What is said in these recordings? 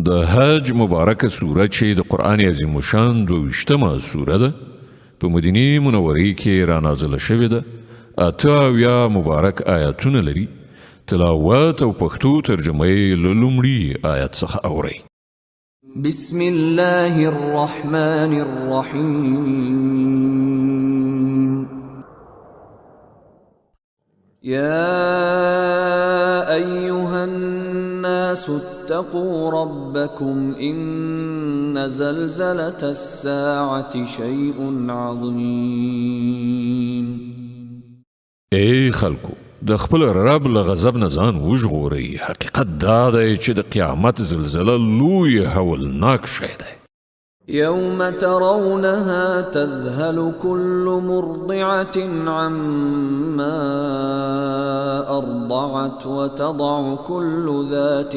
د حج مبارکه سوره چې د قرآن عظیم شان 22مه سوره ده په مدینه منورې کې را نازله شوې ده. 88 مبارک آیاتونه لري. تلاوت او پښتو ترجمه یې له لومړي آیت څخه اورئ. بسم الله الرحمن الرحيم. يا أيها الناس اتقوا ربكم إن زلزلة الساعة شيء عظيم. ای خلکو، د خپل رب له غضب نه ځان وژغورئ. حقیقت دا دی چې د قیامت زلزله لوی هولناک شی دی. يوم ترونها تذهل كل مرضعة عما أرضعت وتضع كل ذات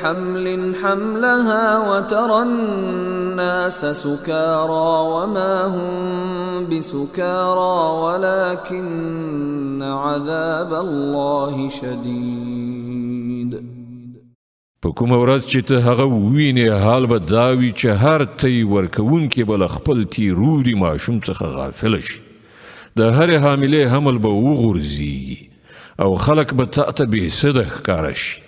حمل حملها وترى الناس سكارى وما هم بسكارى ولكن عذاب الله شديد. په کومه ورځ چې ته هغه ووینې حال به دا وي چې هر تی ورکوونکی به له خپل تیروري ماشوم څخه غافله شي. د هرې حاملې حمل به وغورځېږي او خلک به تا ته بېسده ښکاره شي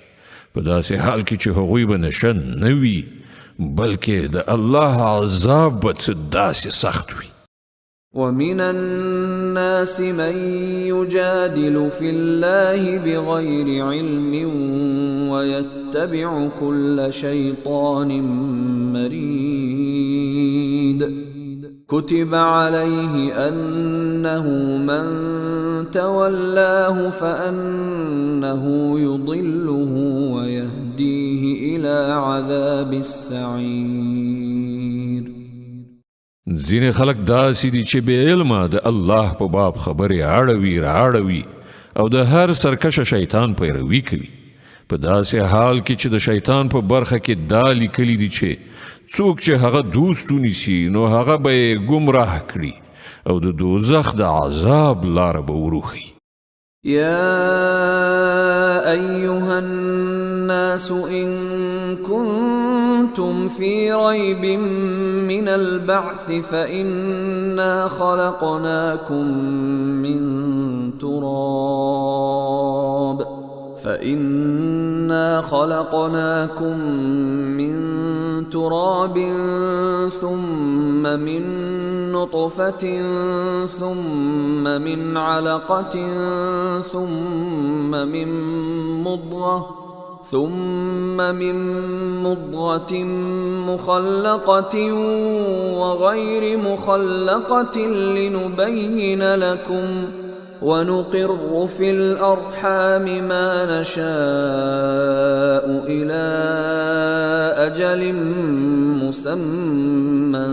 په داسې حال کې چې هغوی به نشه نه وي بلکې د الله عذاب به څه داسې سخت وي. ومن الناس من يجادل في الله بغير علم ويتبع كل شيطان مريد. كتب عليه أنه من تولاه فأنه يضله ويهديه إلى عذاب السعير. ځینې خلک داسې دي چې بې علمه د الله په باب خبرې اړوي او د هر سرکشه شیطان پیروي کوي په داسې حال کې چې د شیطان په برخه کې دا لیکلي دي چې څوک چې هغه دوست ونیسي نو هغه به یې ګمراه کړي او د دوزخ د عذاب لاره به وروښي. يا أيها الناس إن كنتم في ريب من البعث فإنا خلقناكم من تراب ثم من نطفة ثم من علقة ثم من مضغة مخلقة وغير مخلقة لنبين لكم ونقر في الأرحام ما نشاء إلى أجل مسمى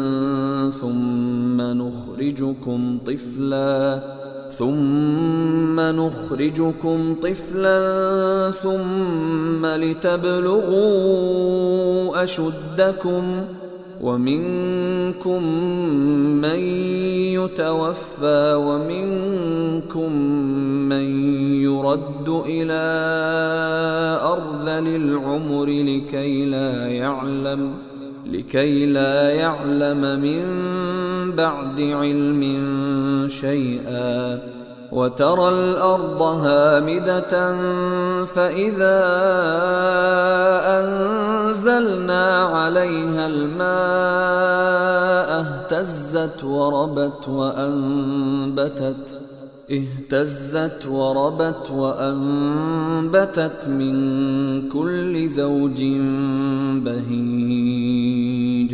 ثم نخرجكم طفلا ثم لتبلغوا أشدكم ومنكم من يتوفى ومنكم من يرد إلى أرذل العمر لكي لا يعلم من بعد علم شيئا. وترى الأرض هامدة فإذا أنزلنا عليها الماء اهتزت وربت من كل زوج بهيج.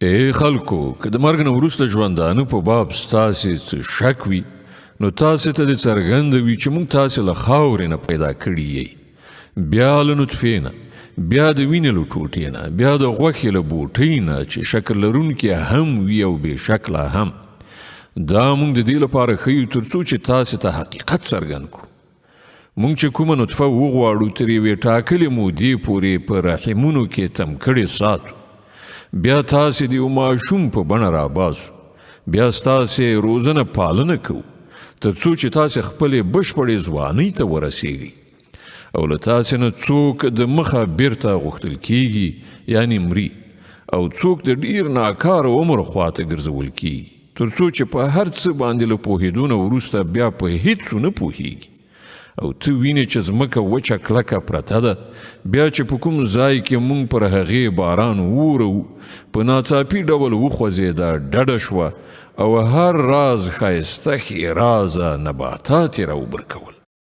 ای خلکو، که د مرګ نه وروسته ژوندانه په باب ستاسې څه شک وي نو تاسې ته دې څرګنده وي چې موږ تاسې له خاورې نه پیدا کړي یې، بیا له نطفې نه، بیا د وینې له ټوټې نه، بیا د غوښې له بوټۍ نه چې شکل لرونکي هم وي او بې شکله هم. دا موږ د دې لپاره ښیو تر څو چې تاسې ته حقیقت څرګند کړو. موږ چې کومه نطفه وغواړو تر یوې ټاکلې مودې پورې په رحمونو کې تم کړې ساتو، بیا تاسې د یو ماشوم په بڼه راباسو، بیا ستاسې روزنه پالنه کوو تر څو چې تاسې خپلې بشپړې ځوانۍ ته ورسیږئ او له تاسې نه څوک د مخه بیرته غوښتل کیږي یعنی مري او څوک د ډیر ناکاره عمر خواته ګرځول کیږي تر څو چې په هر څه باندې له پوهېدو نه وروسته بیا په هیڅ نه پوهیږي او ته وینې چې ځمکه وچه کلکه پرته ده بیا چې په کوم ځای کې موږ پر هغې باران وورو په ناڅاپي ډول وخوځېده ډډه شوه او هر راز ښایسته ښېرازه نباتات یې راوبرکول